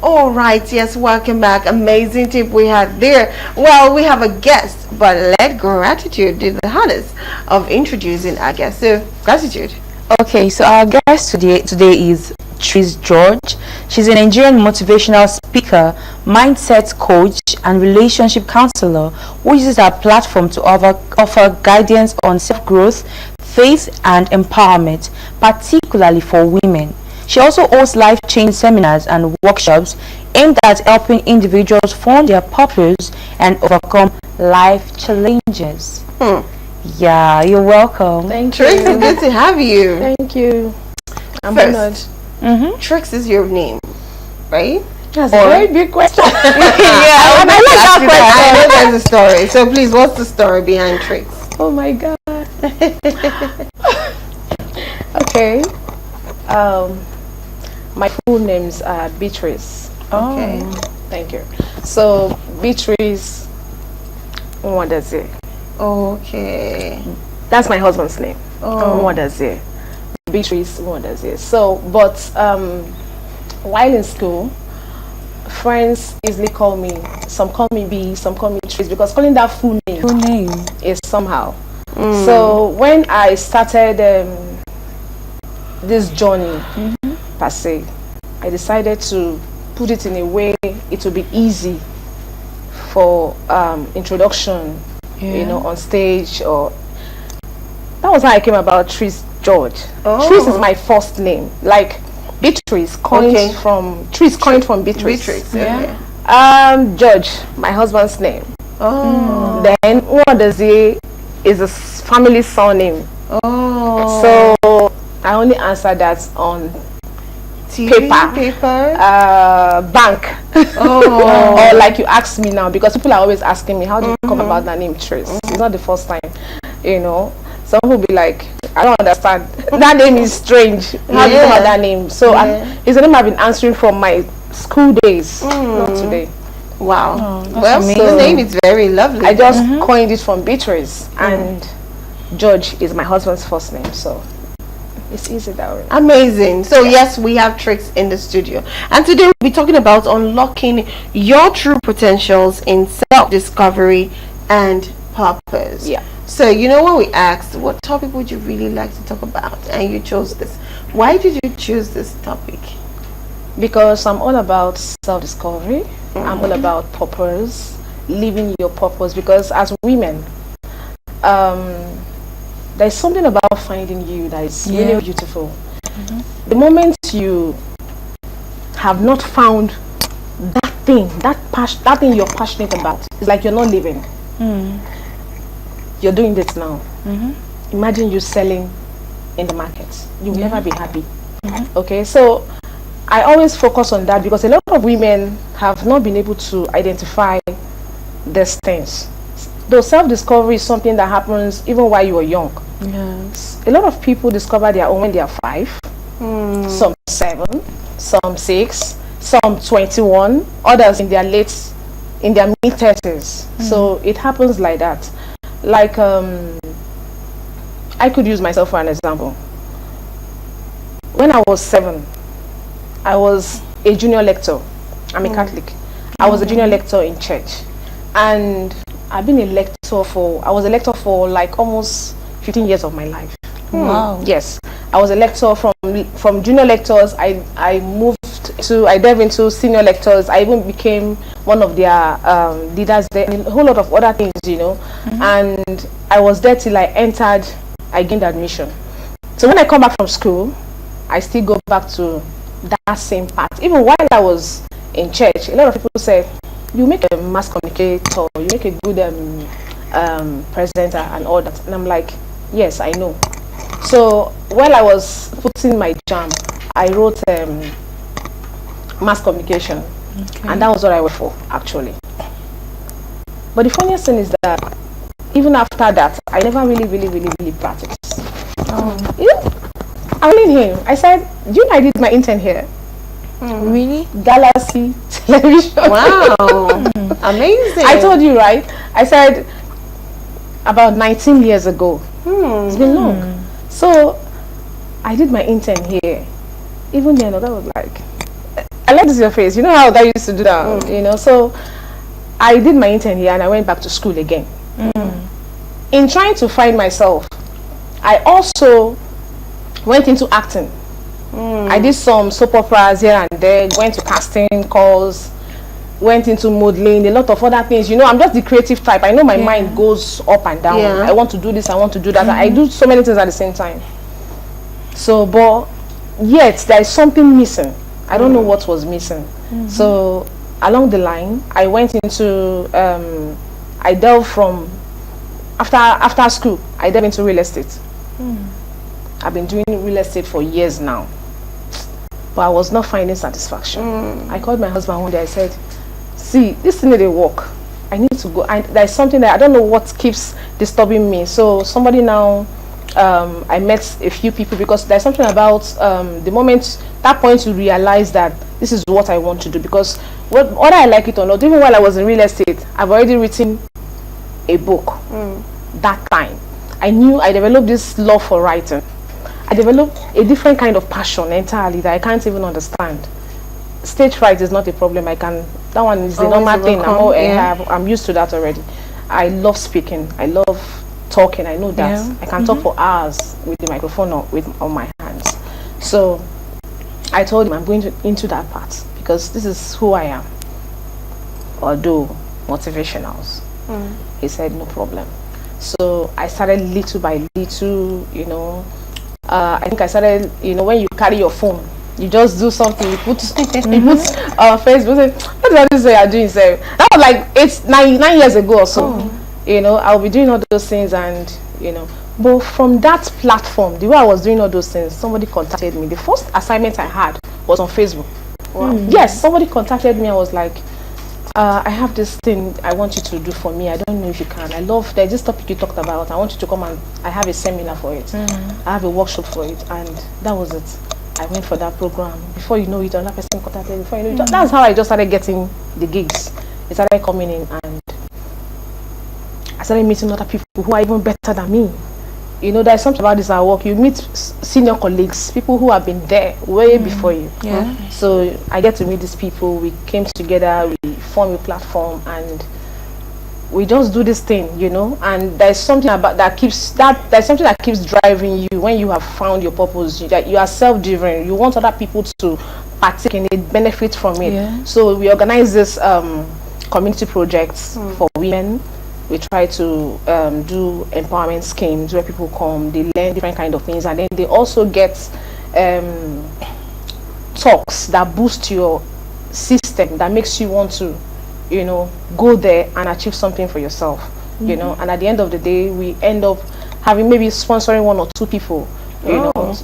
All right, yes, welcome back. Amazing tip we had there. Well, we have a guest, but let gratitude do the hardest of introducing our guest. So, gratitude. Okay, so our guest today is Tris George. She's a Nigerian motivational speaker, mindset coach, and relationship counselor who uses her platform to offer guidance on self-growth, faith, and empowerment, particularly for women. She also hosts life-change seminars and workshops aimed at helping individuals find their purpose and overcome life challenges. Yeah, you're welcome. Thank Trix, you. it's good to have you. Thank you. I'm First, honored. Trix is your name, right? That's a very big question. Yeah, I like that question. I know there's a story. So please, what's the story behind Trix? Oh my God. Okay. My full name's Beatrice. Okay. Thank you. So Beatrice Nwadazie. Okay. That's my husband's name. Oh. Nwadazie. Beatrice Nwadazie. So, but while in school, friends easily call me. Some call me B, some call me Tris, because calling that full name is somehow. So when I started this journey per se, I decided to put it in a way it would be easy for introduction, you know, on stage. Or that was how I came about Tris George. Tris is my first name, like Beatrice coined from Tris, coined from Beatrice. George, my husband's name. Then Nwadazie is a family surname. So I only answer that on TV, paper, bank, or like you asked me now, because people are always asking me, how do you come about that name Tris? It's not the first time, you know. Some will be like, I don't understand. That name is strange. How do you come about that name? So it's a name I've been answering from my school days, not today. Wow. Well, the name is very lovely. I just coined it from Beatrice, and George is my husband's first name, so it's easy that way. Amazing. So yes, we have Trix in the studio, and today we'll be talking about unlocking your true potentials in self-discovery and purpose. Yeah. So you know, when we asked what topic would you really like to talk about, and you chose this, why did you choose this topic? Because I'm all about self-discovery. I'm all about purpose, living your purpose. Because as women, there's something about finding you that is really beautiful. The moment you have not found that thing, that thing you're passionate about, it's like you're not living. You're doing this now. Imagine you selling in the market. You'll never be happy. Okay, so I always focus on that, because a lot of women have not been able to identify these things. Though self-discovery is something that happens even while you are young. Yes. A lot of people discover their own when they are 5, some 7, some 6, some 21, others in their mid-30s. So it happens like that. Like, I could use myself for an example. When I was 7, I was a junior lector. I'm a Catholic. I was a junior lector in church, and I've been a lector for, I was a lector for like almost 15 years of my life. Wow. Yes, I was a lector from junior lectors. I delved into senior lectors. I even became one of their leaders there, and a whole lot of other things, you know. And I was there till I gained admission. So when I come back from school, I still go back to that same path. Even while I was in church, a lot of people said, you make a mass communicator, you make a good presenter and all that. And I'm like, yes, I know. So while I was putting my jam, I wrote mass communication, and that was what I went for, actually. But the funniest thing is that even after that, I never really practiced. You know, I went here. I said, do you know I did my intern here? Really? Galaxy Television. Wow. Amazing. I told you, right? I said about 19 years ago. It's been long. So I did my intern here. Even then, that was like, I like this your face. You know how that used to do that, you know. So I did my intern here and I went back to school again. In trying to find myself, I also went into acting. I did some soap operas here and there, went to casting calls, went into modeling, a lot of other things. You know, I'm just the creative type. I know my mind goes up and down. I want to do this, I want to do that. I do so many things at the same time. So, but yet there is something missing. I don't know what was missing. So along the line, I went into, I delved from, after school, I delved into real estate. I've been doing real estate for years now, but I was not finding satisfaction. I called my husband one day. I said, see, this thing didn't work. I need to go. There's something that I don't know what keeps disturbing me. So somebody now, I met a few people, because there's something about the moment, that point you realize that this is what I want to do. Because whether I like it or not, even while I was in real estate, I've already written a book. That time I knew I developed this love for writing. I developed a different kind of passion entirely that I can't even understand. Stage fright is not a problem. I can, that one is the normal thing. I'm used to that already. I love speaking. I love talking. I know that I can talk for hours with the microphone or on my hands. So I told him I'm going into that part because this is who I am. Although motivationals, he said no problem. So I started little by little, you know. I think I started, you know, when you carry your phone, you just do something, you put on Facebook, say, what did I say you're doing? Say, that was like 9 years ago or so. You know, I'll be doing all those things, and you know, but from that platform, the way I was doing all those things, somebody contacted me. The first assignment I had was on Facebook. Yes, somebody contacted me. I was like, I have this thing I want you to do for me. I don't know if you can. I love, there's this topic you talked about. I want you to come, and I have a seminar for it. I have a workshop for it, and that was it. I went for that program. Before you know it, another person contacted me. Before you know it, that's how I just started getting the gigs. It started coming in, and I started meeting other people who are even better than me. You know, there's something about this at work. You meet senior colleagues, people who have been there way before you. So I get to meet these people. We came together, we formed a platform, and we just do this thing, you know. And there's something about there's something that keeps driving you when you have found your purpose. That you are self-driven. You want other people to partake in it, benefit from it. So we organize this community projects for women. We try to do empowerment schemes where people come, they learn different kind of things, and then they also get talks that boost your system, that makes you want to, you know, go there and achieve something for yourself, you know. And at the end of the day, we end up having maybe sponsoring 1 or 2 people, you know,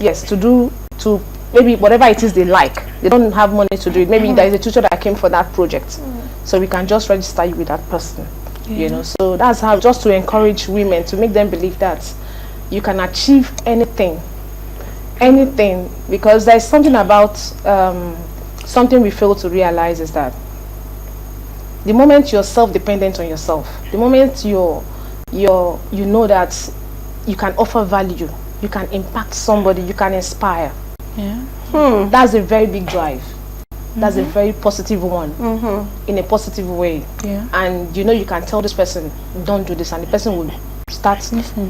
to maybe whatever it is they like. They don't have money to do it. Maybe there is a tutor that came for that project, so we can just register you with that person. You know, so that's how, just to encourage women, to make them believe that you can achieve anything, because there's something about something we fail to realize is that the moment you're self-dependent on yourself, the moment you know that you can offer value, you can impact somebody, you can inspire. That's a very big drive. That's a very positive one, in a positive way. And you know, you can tell this person, don't do this, and the person will start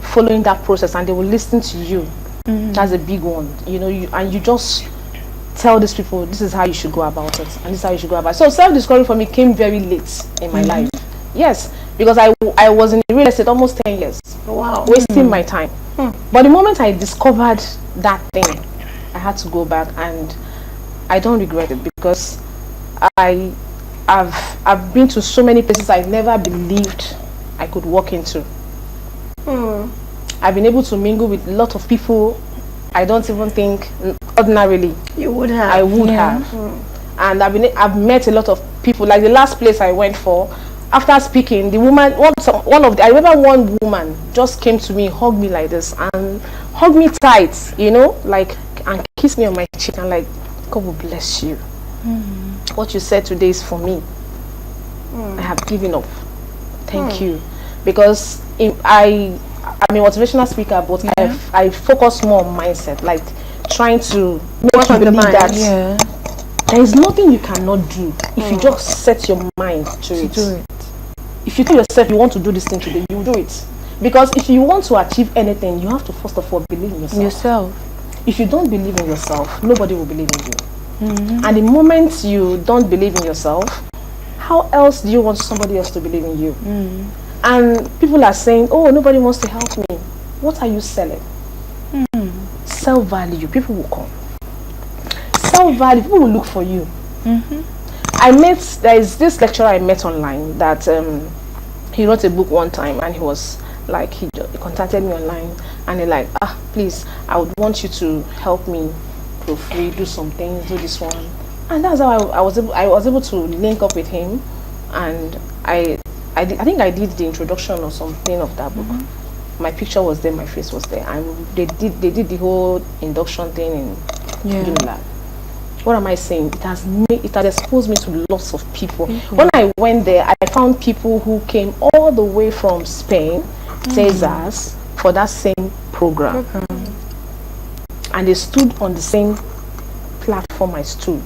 following that process, and they will listen to you. That's a big one, you know. You just tell these people, this is how you should go about it, and this is how you should go about it. So self-discovery for me came very late in my life. Yes, because I was in real estate almost 10 years. Wasting my time. But the moment I discovered that thing, I had to go back, and I don't regret it, because I've been to so many places I never believed I could walk into. I've been able to mingle with a lot of people I don't even think ordinarily you would have. I would have. And I've met a lot of people. Like the last place I went for, after speaking, the woman, I remember one woman just came to me, hugged me like this, and hugged me tight, you know, like, and kissed me on my cheek, and like, God will bless you. What you said today is for me. I have given up. Thank you. Because I'm a motivational speaker, but I focus more on mindset, like trying to make you believe that There is nothing you cannot do if you just set your mind to it. If you tell yourself you want to do this thing today, you will do it. Because if you want to achieve anything, you have to first of all believe in yourself. If you don't believe in yourself, nobody will believe in you. And the moment you don't believe in yourself, how else do you want somebody else to believe in you? And people are saying, oh, nobody wants to help me. What are you selling? Self-value. People will come. Self-value. People will look for you. There is this lecturer I met online that he wrote a book one time, and he was like, he contacted me online, and he like, please, I would want you to help me proofread, do some things, do this one. And that's how I was able to link up with him, and I think I did the introduction or something of that book. My picture was there, my face was there, and they did the whole induction thing in Unilag. What am I saying? It has exposed me to lots of people. When I went there, I found people who came all the way from Spain, Texas, for that same program. And they stood on the same platform I stood,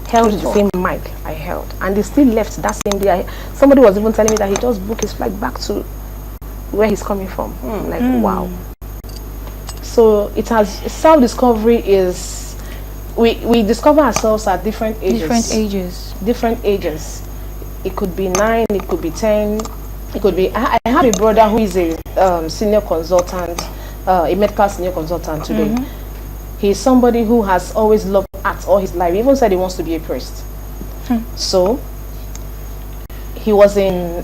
held the same mic I held, and they still left that same day. Somebody was even telling me that he just booked his flight back to where he's coming from. Like, wow. So it has, self-discovery is, we discover ourselves at different ages. Different ages. It could be 9, it could be 10, it could be, I have a brother who is a senior consultant, a medical senior consultant today. He's somebody who has always loved art all his life. He even said he wants to be a priest. So he was in,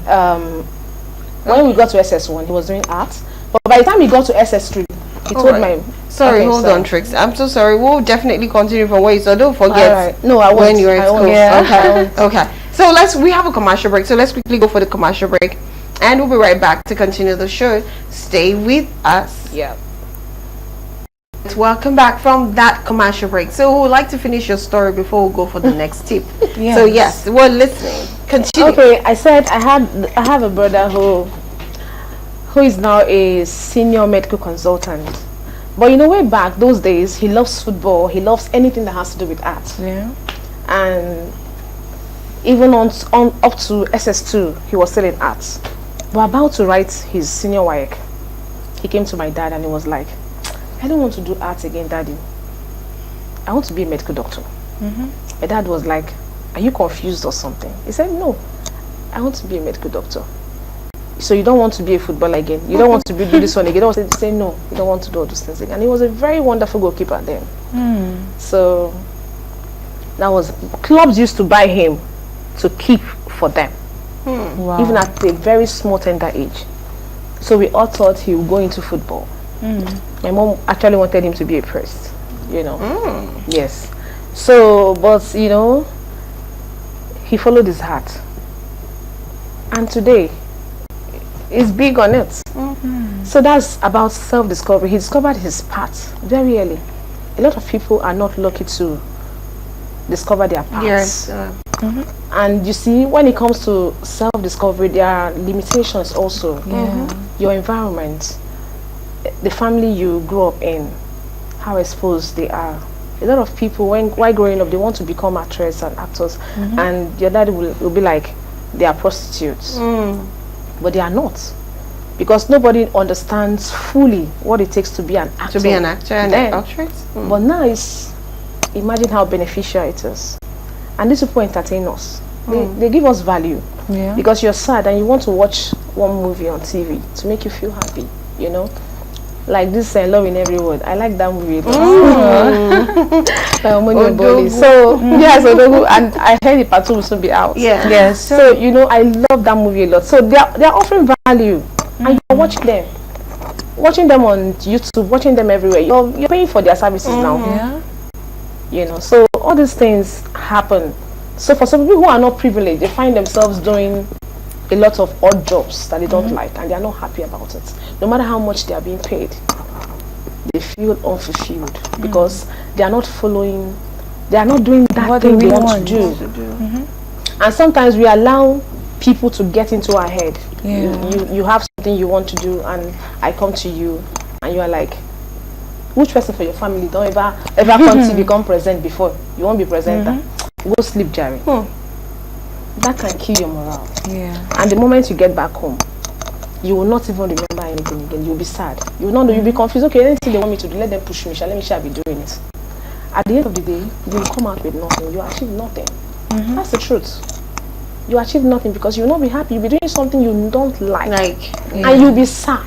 when we got to SS1, he was doing art. But by the time he got to SS3, he told my... Sorry, hold on, Trix. I'm so sorry. We'll definitely continue from where you so don't forget No, I when you're at school. Okay. Okay. So we have a commercial break. So let's quickly go for the commercial break. And we'll be right back to continue the show. Stay with us. Yeah. Welcome back from that commercial break. So we'd like to finish your story before we go for the next tip. So yes, we're listening. Continue. Okay, I said I have a brother who is now a senior medical consultant. But you know, way back those days, he loves football. He loves anything that has to do with art. And even on up to SS2, he was still in art. But about to write his senior WAEC, he came to my dad and he was like, I don't want to do art again, Daddy. I want to be a medical doctor. My dad was like, are you confused or something? He said, no, I want to be a medical doctor. So you don't want to be a footballer again? You don't want to do this one again? You don't want to say no, you don't want to do all those things again. And he was a very wonderful goalkeeper then. So that was, clubs used to buy him to keep for them. Wow. Even at a very small tender age. So we all thought he would go into football. My mom actually wanted him to be a priest, you know. Yes. So, but you know, he followed his heart. And today, he's big on it. So that's about self-discovery. He discovered his path very early. A lot of people are not lucky to discover their paths. And you see, when it comes to self-discovery, there are limitations also. Your environment, the family you grew up in, how exposed they are. A lot of people, while growing up, they want to become actresses and actors, and your dad will be like, they are prostitutes. But they are not, because nobody understands fully what it takes to be an actor. To be an actor and an actress. But now imagine how beneficial it is. And these people entertain us. They give us value. Because you're sad and you want to watch one movie on TV to make you feel happy, you know. Like this Love in Every Word. I like that movie. So yes, and I heard the part 2 will soon be out. So you know, I love that movie a lot. So they're offering value, and you're watching them on YouTube, watching them everywhere. You're paying for their services now. You know, so all these things happen. So for some people who are not privileged, they find themselves doing a lot of odd jobs that they don't like, and they are not happy about it. No matter how much they are being paid, they feel unfulfilled because they are not following, they are not doing that thing they want to do. And sometimes we allow people to get into our head. You have something you want to do, and I come to you and you are like, which person for your family don't ever come to become present before? You won't be present. go sleep, Jerry. That can kill your morale. Yeah. And the moment you get back home, you will not even remember anything again. You'll be sad. You will not know. You'll be confused. Okay, anything they want me to do, let them push me. Let me shall be doing it. At the end of the day, you will come out with nothing. You achieve nothing. That's the truth. You achieve nothing because you will not be happy. You'll be doing something you don't like. And you'll be sad.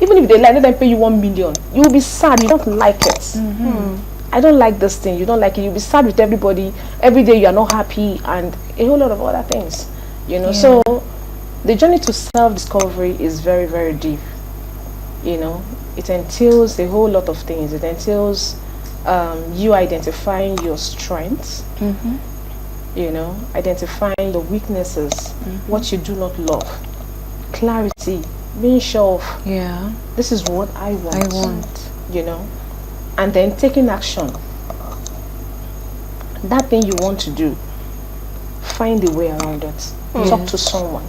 Even if they like, let them pay you 1 million. You'll be sad. You don't like it. I don't like this thing. You don't like it. You'll be sad with everybody. Every day you are not happy and a whole lot of other things. You know, so the journey to self-discovery is very, very deep. You know, it entails a whole lot of things. It entails you identifying your strengths, you know, identifying the weaknesses, what you do not love, clarity, being sure of, this is what I want, you know, and then taking action. That thing you want to do, find a way around it. Talk to someone,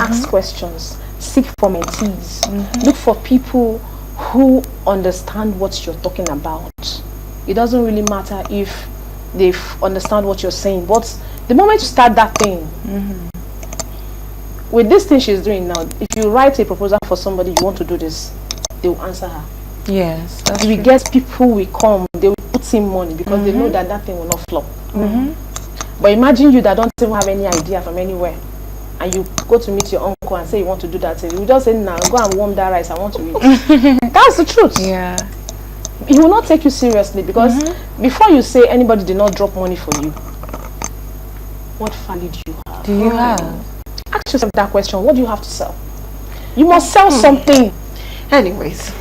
ask questions, seek for mentees, look for people who understand what you're talking about. It doesn't really matter if they understand what you're saying, but the moment you start that thing, with this thing she's doing now, if you write a proposal for somebody, you want to do this, they will answer her. Yes, that's We true. get people will come, they will put in money because they know that that thing will not flop. But imagine you that don't even have any idea from anywhere, and you go to meet your uncle and say you want to do that thing. You just say, "Nah, go and warm that rice. I want to eat." That's the truth. Yeah. He will not take you seriously because before you say anybody did not drop money for you, what value do you have? Do you have? Ask yourself that question. What do you have to sell? You must sell something. Anyways,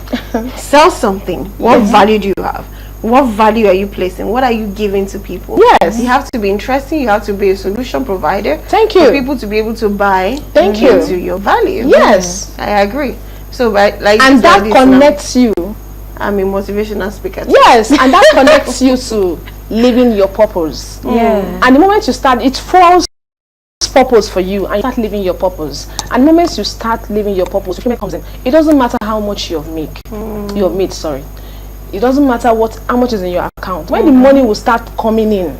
sell something. What value do you have? What value are you placing? What are you giving to people? Yes. You have to be interesting. You have to be a solution provider. Thank you. For people to be able to buy Thank you. into your value. Yes. I agree. So, like, And that connects you. I'm a motivational speaker. Yes, and that connects you to living your purpose. And the moment you start, it falls purpose for you, and you start living your purpose. And the moment you start living your purpose, the payment comes in. It doesn't matter how much you have made. Sorry, it doesn't matter how much is in your account. When the money will start coming in,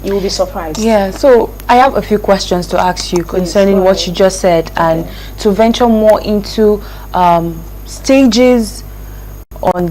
you will be surprised. Yeah, so I have a few questions to ask you concerning go what ahead. you just said, and to venture more into stages on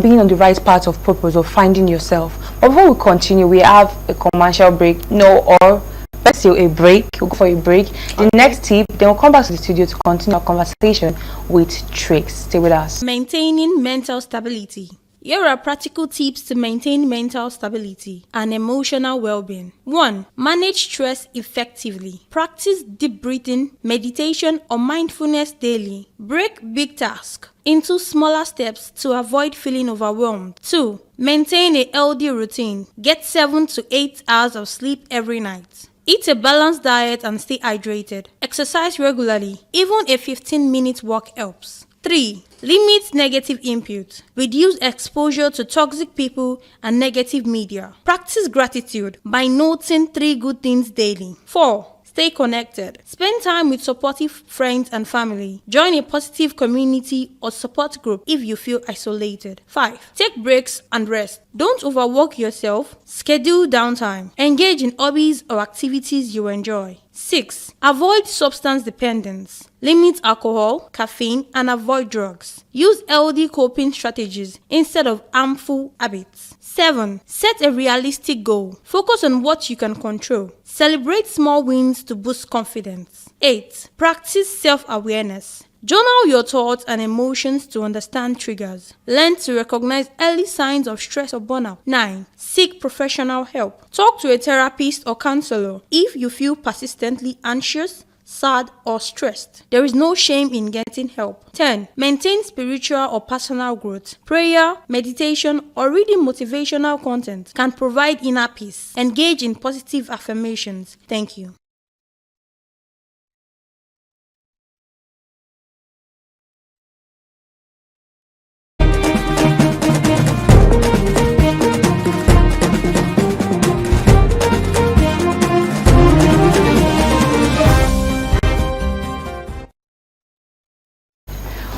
being on the right path of purpose or finding yourself. But before we continue, we have a commercial break. Let's say a break. We'll go for a break. The next tip, then we'll come back to the studio to continue our conversation with Tricks. Stay with us. Maintaining mental stability. Here are practical tips to maintain mental stability and emotional well-being. 1. Manage stress effectively. Practice deep breathing, meditation, or mindfulness daily. Break big tasks into smaller steps to avoid feeling overwhelmed. 2. Maintain a healthy routine. Get 7 to 8 hours of sleep every night. Eat a balanced diet and stay hydrated. Exercise regularly. Even a 15-minute walk helps. 3. Limit negative input. Reduce exposure to toxic people and negative media. Practice gratitude by noting 3 good things daily. 4. Stay connected. Spend time with supportive friends and family. Join a positive community or support group if you feel isolated. 5. Take breaks and rest. Don't overwork yourself. Schedule downtime. Engage in hobbies or activities you enjoy. 6. Avoid substance dependence. Limit alcohol, caffeine, and avoid drugs. Use healthy coping strategies instead of harmful habits. 7. Set a realistic goal. Focus on what you can control. Celebrate small wins to boost confidence. 8. Practice self-awareness. Journal your thoughts and emotions to understand triggers. Learn to recognize early signs of stress or burnout. 9. Seek professional help. Talk to a therapist or counselor if you feel persistently anxious, sad, or stressed. There is no shame in getting help. 10. Maintain spiritual or personal growth. Prayer, meditation, or reading motivational content can provide inner peace. Engage in positive affirmations. Thank you.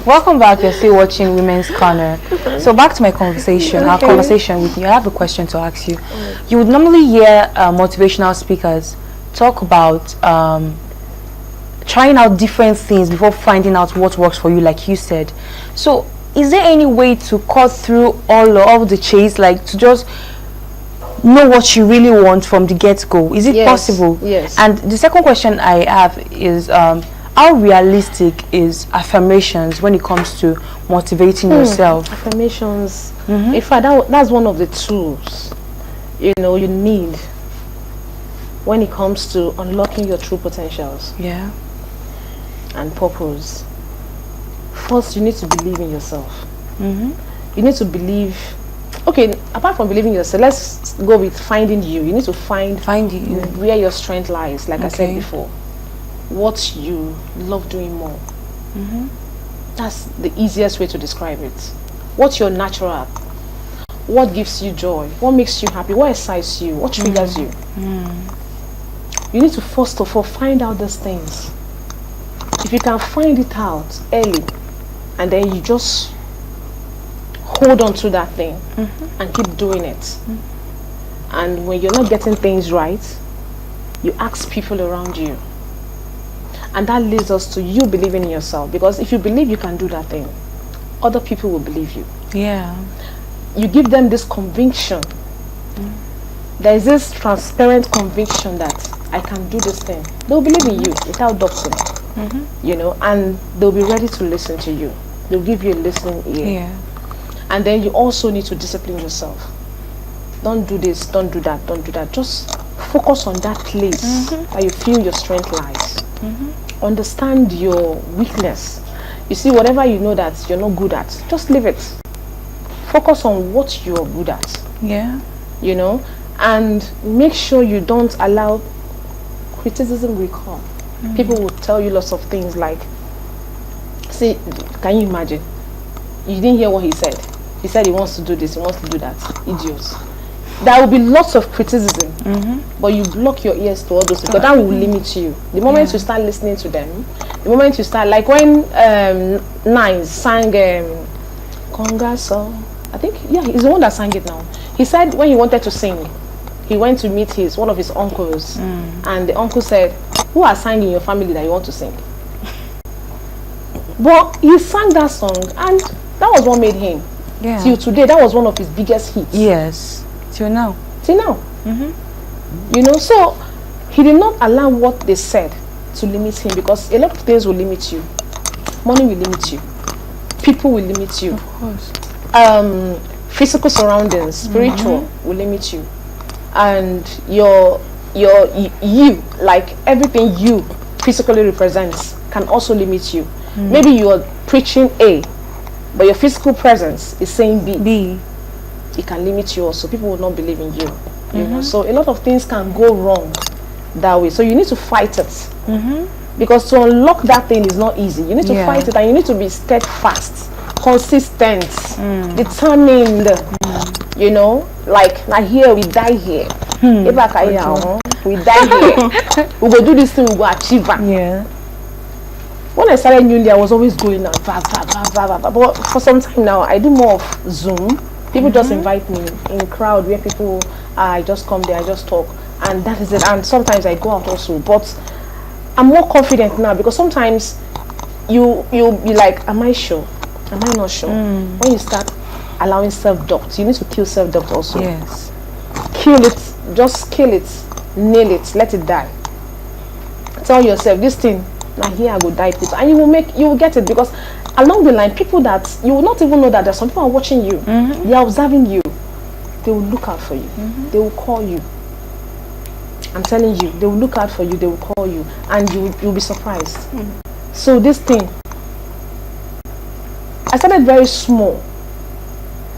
Welcome back. You're still watching Women's Corner. So back to my conversation, our conversation with you. I have a question to ask you. You would normally hear motivational speakers talk about trying out different things before finding out what works for you, like you said. So is there any way to cut through all of the chase, like to just know what you really want from the get-go? Is it possible? Yes. And the second question I have is how realistic is affirmations when it comes to motivating yourself? Affirmations. In fact, that's one of the tools you need when it comes to unlocking your true potentials. Yeah. And purpose. First, you need to believe in yourself. You need to believe. Okay, apart from believing in yourself, let's go with finding you. You need to find you. Where your strength lies, like I said before. What you love doing more. That's the easiest way to describe it. What's your natural? What gives you joy? What makes you happy? What excites you? What triggers you? You need to first of all find out these things. If you can find it out early, and then you just hold on to that thing and keep doing it. And when you're not getting things right, you ask people around you. And that leads us to you believing in yourself. Because if you believe you can do that thing, other people will believe you. Yeah. You give them this conviction. There is this transparent conviction that I can do this thing. They'll believe in you without doubting. And they'll be ready to listen to you. They'll give you a listening ear. Yeah. And then you also need to discipline yourself. Don't do this, don't do that, don't do that. Just focus on that place that you feel your strength lies. Understand your weakness. You see, whatever you know that you're not good at, just leave it. Focus on what you're good at. Yeah. And make sure you don't allow criticism will come. People will tell you lots of things like, see, can you imagine? You didn't hear what he said. He said he wants to do this, he wants to do that. Idiots. There will be lots of criticism, but you block your ears to all those because that will limit you. The moment you start listening to them, the moment you start, like when Nines sang Conga song, I think, he's the one that sang it now. He said when he wanted to sing, he went to meet one of his uncles, and the uncle said, who are sang in your family that you want to sing? But he sang that song, and that was what made him. Yeah. Till today, that was one of his biggest hits. Yes. Till now. Till now. So he did not allow what they said to limit him, because a lot of things will limit you. Money will limit you. People will limit you. Of course. Physical surroundings, spiritual will limit you. And you, like everything you physically represents, can also limit you. Maybe you are preaching A, but your physical presence is saying B. It can limit you also. People will not believe in you. You know? So a lot of things can go wrong that way. So you need to fight it. Because to unlock that thing is not easy. You need to fight it, and you need to be steadfast, consistent, determined. Like now here we die here. We die here. We go do this thing, we go achieve it. Yeah. When I started newly, I was always going out, but for some time now, I do more of Zoom. People just invite me in crowd where people, I just come there, I just talk, and that is it. And sometimes I go out also, but I'm more confident now, because sometimes you be like, am I sure? Am I not sure? When you start allowing self-doubt, you need to kill self-doubt also. Yes. Kill it, just kill it, nail it, let it die. Tell yourself, this thing, now here I go die, people, and you will get it, because along the line, people that you will not even know that there's some people are watching you, they are observing you, they will look out for you, they will call you. I'm telling you, they will look out for you, they will call you, and you'll be surprised. So this thing, I started very small.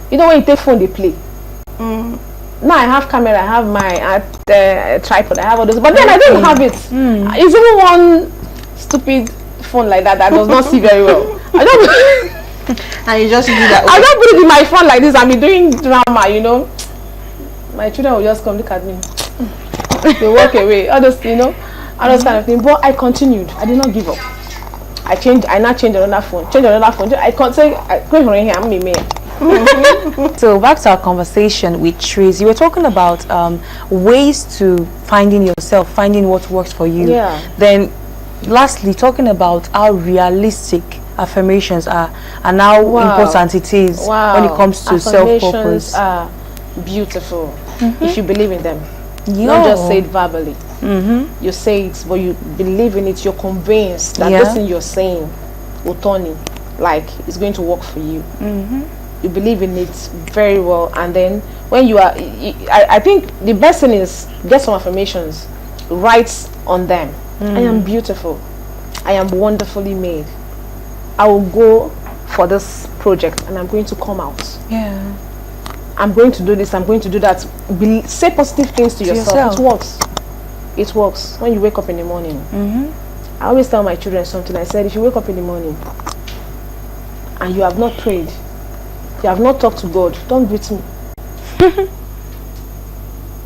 You know when you take phone, they play. Now I have camera, I have my tripod, I have all those, but then I don't have it. It's even one stupid phone like that does not see very well. I don't. And you just do that. I don't put it in my phone like this. I'm doing drama, My children will just come look at me. They walk away. All those, all those kind of things. But I continued. I did not give up. I now change another phone. I can't say I'm me. So back to our conversation with Trace, you were talking about ways to finding yourself, finding what works for you. Yeah. Then lastly, talking about how realistic affirmations are and how important it is when it comes to self-purpose. Affirmations are beautiful if you believe in them. Not just say it verbally. You say it, but you believe in it. You're convinced that this thing you're saying will turn it, like it's going to work for you. You believe in it very well, and then when you are, I think the best thing is get some affirmations, write on them. I am beautiful. I am wonderfully made. I will go for this project, and I'm going to come out. Yeah. I'm going to do this. I'm going to do that. Say positive things to yourself. It works. It works. When you wake up in the morning, I always tell my children something. I said, if you wake up in the morning and you have not prayed, you have not talked to God, don't greet me.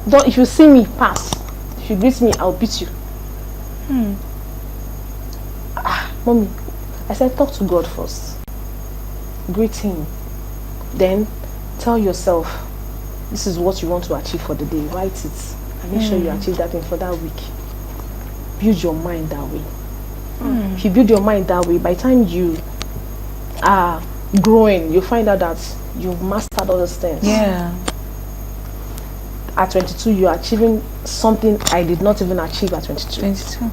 Don't. If you see me pass, if you greet me, I'll beat you. Mommy, I said talk to God first. Greet him. Then tell yourself this is what you want to achieve for the day. Write it and make sure you achieve that thing for that week. Build your mind that way. If you build your mind that way, by the time you are growing, you find out that you've mastered all those things. Yeah. At 22, you're achieving something I did not even achieve at 22.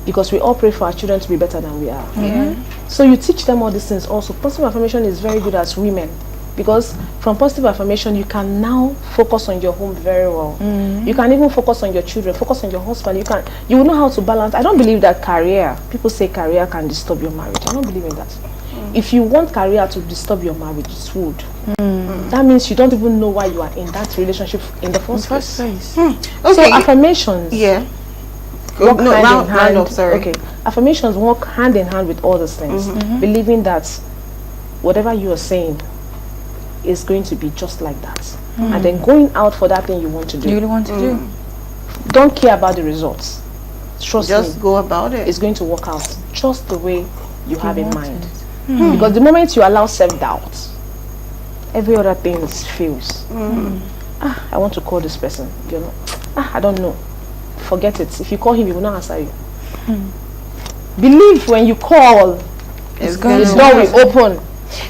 Because we all pray for our children to be better than we are. So you teach them all these things also. Positive affirmation is very good as women, because from positive affirmation you can now focus on your home very well. You can even focus on your children, focus on your husband. You will know how to balance. I don't believe that people say career can disturb your marriage. I don't believe in that. If you want career to disturb your marriage, it would. That means you don't even know why you are in that relationship in the first place. Okay. So affirmations work hand in hand. Okay. Affirmations work hand in hand with all those things. Believing that whatever you are saying is going to be just like that. And then going out for that thing you want to do. You really want to do. Don't care about the results. Trust me. Just go about it. It's going to work out just the way you have in mind. Because the moment you allow self-doubt, every other thing fails. I want to call this person. You know, I don't know. Forget it. If you call him, he will not answer you. Believe when you call, the door will open.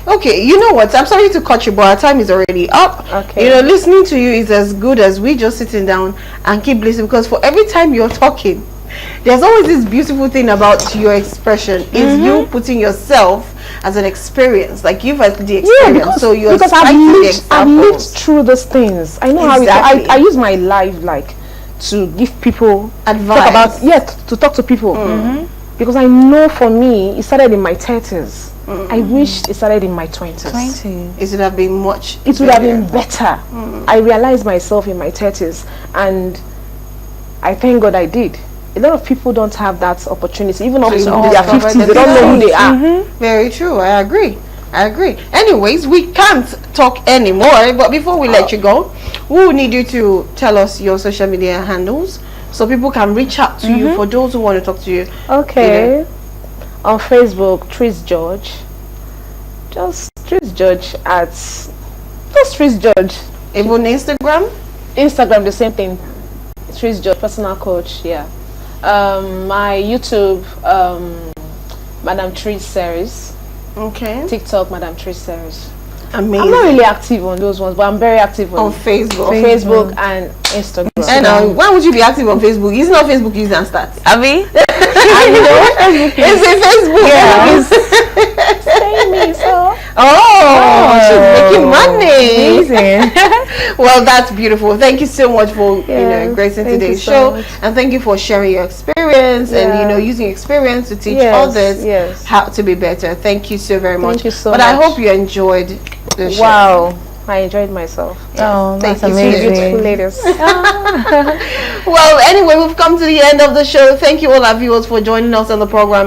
Okay, you know what? I'm sorry to cut you, but our time is already up. Okay. You know, listening to you is as good as we just sitting down and keep listening, because for every time you're talking, there's always this beautiful thing about your expression. Is you putting yourself as an experience, like you've had the experience. So you're because I've lived through those things. I know how I use my life like to give people advice. To talk to people. Because I know for me, it started in my 30s. I wish it started in my 20s. It would have been much. It would have been better. I realized myself in my 30s, and I thank God I did. A lot of people don't have that opportunity, even up to their 50s. They don't know who they are. Very true. I agree. Anyways, we can't talk anymore, but before we let you go, we will need you to tell us your social media handles so people can reach out to you, for those who want to talk to you. Okay. On Facebook, Tris George. Just Tris George just Tris George. Even Instagram? Instagram, the same thing. Tris George, personal coach, yeah. My YouTube, Madam Tris series. Okay. TikTok, Madam Tris series. Amazing. I'm not really active on those ones, but I'm very active on Facebook. On Facebook and Instagram. And why would you be active on Facebook? It's not Facebook user and stats. I mean, it's a Facebook. Yeah. Say me so. She's making money. amazing. Well, that's beautiful. Thank you so much for gracing today's show, and thank you for sharing your experience and using experience to teach others how to be better. Thank you so very much. Thank you so much. much. I hope you enjoyed the show. Wow, I enjoyed myself. Oh, thank that's you, amazing. Beautiful ladies. Well, anyway, we've come to the end of the show. Thank you all our viewers for joining us on the program.